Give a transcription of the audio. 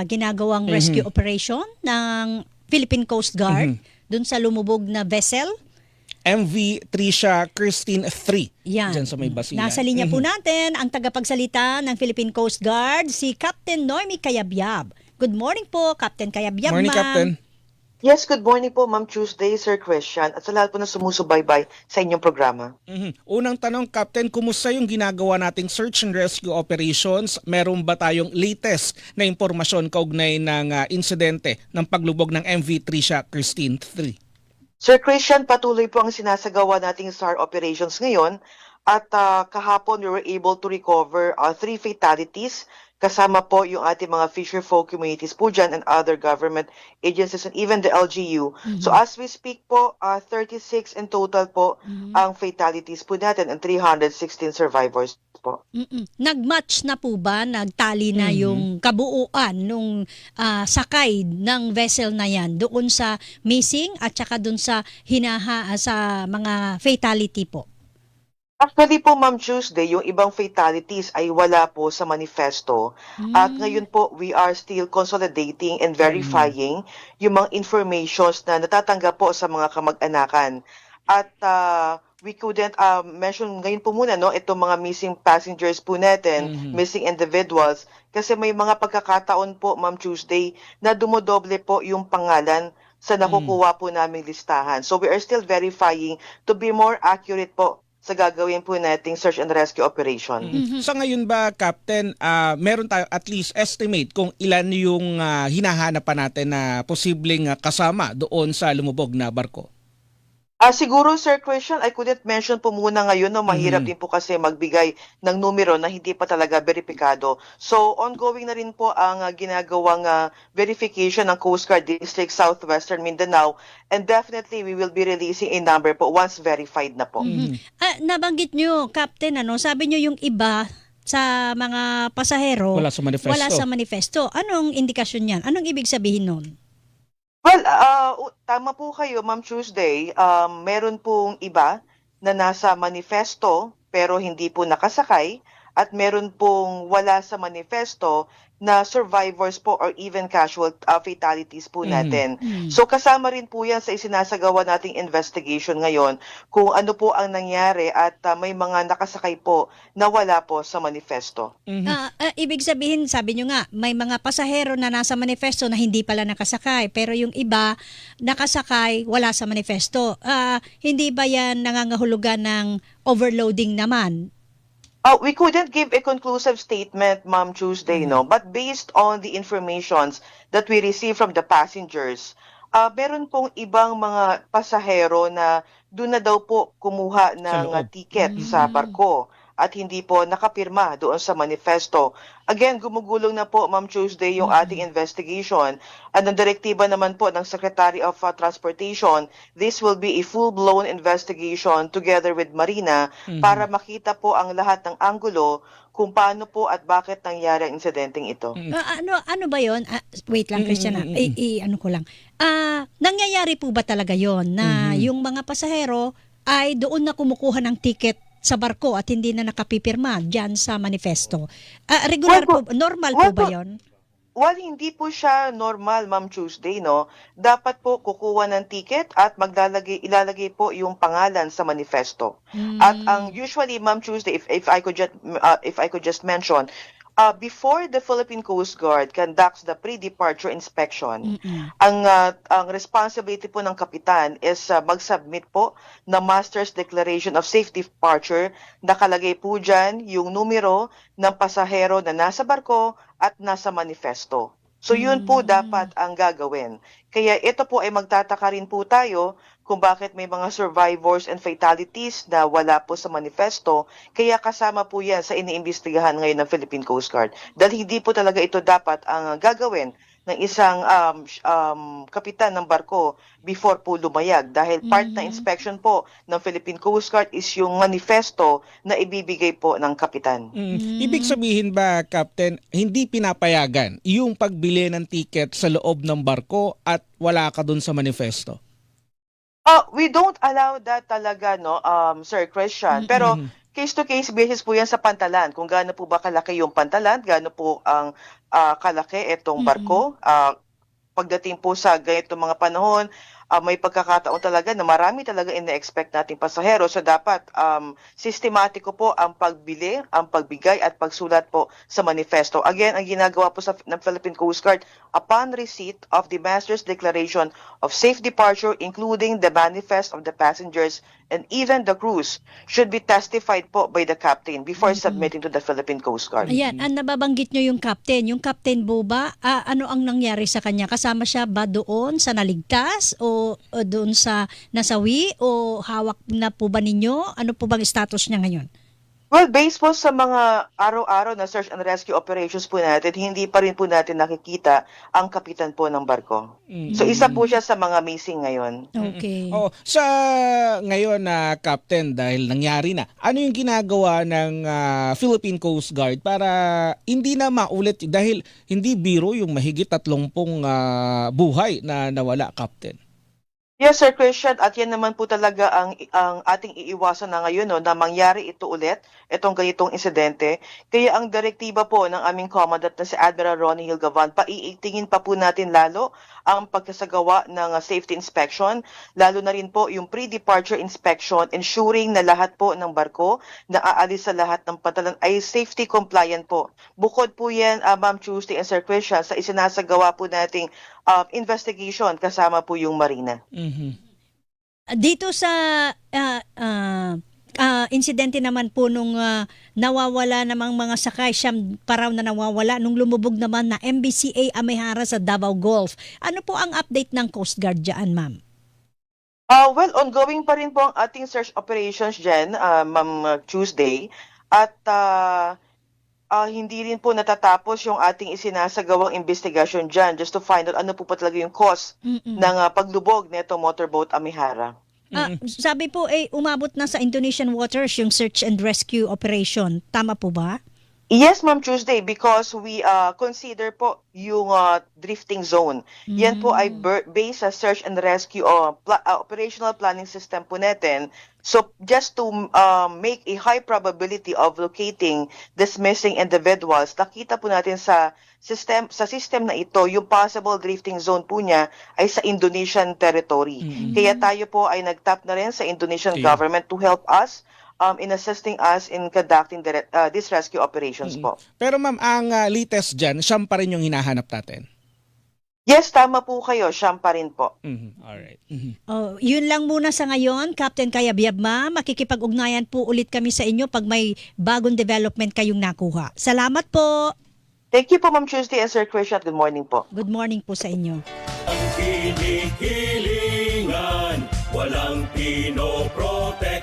ginagawang rescue operation ng Philippine Coast Guard dun sa lumubog na vessel. MV Tricia Christine 3. Yan. Dyan sa may Basilan. Nasa linya po natin ang tagapagsalita ng Philippine Coast Guard, si Captain Noemi Cayabyab. Good morning po, Captain Cayabyab, Morning, ma'am. Captain. Yes, good morning po, Ma'am Tuesday, Sir Christian, at sa lahat po na sumusubaybay sa inyong programa. Unang tanong, Captain, kumusta yung ginagawa nating search and rescue operations? Meron ba tayong latest na impormasyon kaugnay ng insidente ng paglubog ng MV Tricia Christine 3? Sir Christian, patuloy po ang sinasagawa nating SAR operations ngayon at kahapon we were able to recover 3 fatalities kasama po yung ating mga fisher folk communities po dyan and other government agencies and even the LGU. So as we speak po, 36 in total po ang fatalities po natin and 316 survivors po. Nag-match na po ba, nagtali na yung kabuuan nung sakay ng vessel na yan doon sa missing at saka doon sa sa mga fatality po? Actually po, Ma'am Tuesday, yung ibang fatalities ay wala po sa manifesto. At ngayon po, we are still consolidating and verifying yung mga informations na natatanggap po sa mga kamag-anakan. At we couldn't mention ngayon po muna itong mga missing passengers po natin, missing individuals, kasi may mga pagkakataon po, Ma'am Tuesday, na dumodoble po yung pangalan sa nakukuha po naming listahan. So we are still verifying to be more accurate po sa gagawin po nating search and rescue operation. Sa ngayon ba, Captain, meron tayo at least estimate kung ilan yung hinahanap pa natin na posibleng kasama doon sa lumubog na barko? Siguro, Sir Christian, I couldn't mention po muna ngayon mahirap din po kasi magbigay ng numero na hindi pa talaga verifikado. So, ongoing na rin po ang ginagawang verification ng Coast Guard District Southwestern Mindanao, and definitely we will be releasing a number po once verified na po. Nabanggit nyo, Captain, sabi nyo yung iba sa mga pasahero Wala sa manifesto. wala sa manifesto. Anong indikasyon yan? Anong ibig sabihin nun? Well, tama po kayo, Ma'am Tuesday. Meron pong iba na nasa manifesto pero hindi po nakasakay, at meron pong wala sa manifesto na survivors po or even casual fatalities po natin. So kasama rin po yan sa isinasagawa nating investigation ngayon kung ano po ang nangyari at may mga nakasakay po na wala po sa manifesto. Ibig sabihin, sabi nyo nga, may mga pasahero na nasa manifesto na hindi pala nakasakay, pero yung iba nakasakay, wala sa manifesto. Hindi ba yan nangangahulugan ng overloading naman? We couldn't give a conclusive statement, Ma'am Tuesday, but based on the informations that we receive from the passengers, meron pong ibang mga pasahero na doon na daw po kumuha ng ticket sa barko at hindi po nakapirma doon sa manifesto. Again, gumugulong na po, Ma'am Tuesday, yung ating investigation. At ang direktiba naman po ng Secretary of Transportation, this will be a full-blown investigation together with Marina para makita po ang lahat ng anggulo kung paano po at bakit nangyari ang insidenteng ito. Ano ba yon? Wait lang, Christian. Ano ko lang. Nangyayari po ba talaga yon na yung mga pasahero ay doon na kumukuha ng ticket sa barko at hindi na nakapipirma dyan sa manifesto? Normal po ba yon? Well, hindi po siya normal, Ma'am Tuesday, Dapat po kukuha ng ticket at ilalagay po yung pangalan sa manifesto. At ang usually, Ma'am Tuesday, if I could just mention, before the Philippine Coast Guard conducts the pre-departure inspection, ang responsibility po ng kapitan is mag-submit po na Master's Declaration of Safe Departure. Nakalagay po dyan yung numero ng pasahero na nasa barko at nasa manifesto. So yun po dapat ang gagawin. Kaya ito po ay magtataka rin po tayo kung bakit may mga survivors and fatalities na wala po sa manifesto. Kaya kasama po yan sa iniimbestigahan ngayon ng Philippine Coast Guard. Dahil hindi po talaga ito dapat ang gagawin ng isang kapitan ng barko before po lumayag. Dahil part na inspection po ng Philippine Coast Guard is yung manifesto na ibibigay po ng kapitan. Ibig sabihin ba, Captain, hindi pinapayagan yung pagbili ng ticket sa loob ng barko at wala ka dun sa manifesto? We don't allow that talaga, Sir Christian. Pero case-to-case basis po yan sa pantalan. Kung gaano po ba kalaki yung pantalan, gaano po ang kalaki itong barko. Pagdating po sa ganitong mga panahon, may pagkakataon talaga na marami talaga ina-expect nating pasahero. So dapat sistematiko po ang pagbili, ang pagbigay at pagsulat po sa manifesto. Again, ang ginagawa po ng Philippine Coast Guard, upon receipt of the Master's Declaration of Safe Departure, including the manifest of the passengers and even the crews, should be testified po by the captain before submitting to the Philippine Coast Guard. Ayan, ang nababanggit nyo yung captain. Yung captain po ba, ano ang nangyari sa kanya? Kasama siya ba doon sa naligtas o doon sa nasawi o hawak na po ba ninyo? Ano po bang status niya ngayon? Well, based po sa mga araw-araw na search and rescue operations po natin, hindi pa rin po natin nakikita ang kapitan po ng barko. So isa po siya sa mga missing ngayon. Okay. Oh, sa ngayon na Captain, dahil nangyari na, ano yung ginagawa ng Philippine Coast Guard para hindi na maulit, dahil hindi biro yung mahigit 30 buhay na nawala, Captain? Yes, Sir Christian, at yan naman po talaga ang ating iiwasan na ngayon, no, na mangyari ito ulit, itong ganitong insidente. Kaya ang direktiba po ng aming commandant na si Admiral Ronnie Hilgavan, paiitingin pa po natin lalo ang pagkasagawa ng safety inspection, lalo na rin po yung pre-departure inspection, ensuring na lahat po ng barko na aalis sa lahat ng pantalan ay safety compliant po. Bukod po yan, Ma'am Tuesday and Sir Christian, sa isinasagawa po nating investigation kasama po yung Marina. Dito sa insidente naman po nung nawawala namang mga sakay, siyam pa raw na nawawala nung lumubog naman na MBCA Amihara sa Davao Gulf. Ano po ang update ng Coast Guard dyan, ma'am? Well, ongoing pa rin po ang ating search operations dyan, Ma'am Tuesday. At hindi rin po natatapos yung ating isinasagawang investigasyon dyan just to find out ano po pa talaga yung cause ng paglubog nito motorboat Amihara. Sabi po, umabot na sa Indonesian waters yung search and rescue operation. Tama po ba? Yes, Ma'am Tuesday, because we consider po yung drifting zone. Yan po ay based sa search and rescue operational planning system po natin. So just to make a high probability of locating these missing individuals, nakita po natin sa system na ito, yung possible drifting zone po niya ay sa Indonesian territory. Kaya tayo po ay nag-tap na rin sa Indonesian government to help us in assisting us in conducting these rescue operations po. Pero ma'am, ang latest dyan, siyam pa rin yung hinahanap natin? Yes, tama po kayo. Siyam pa rin po. Alright. Oh, yun lang muna sa ngayon, Captain Kayabyab, ma'am. Makikipag-ugnayan po ulit kami sa inyo pag may bagong development kayong nakuha. Salamat po. Thank you po, Ma'am Tuesday and Sir Christian. Good morning po. Good morning po sa inyo. Ang kinikilingan, walang pinoprotektahan.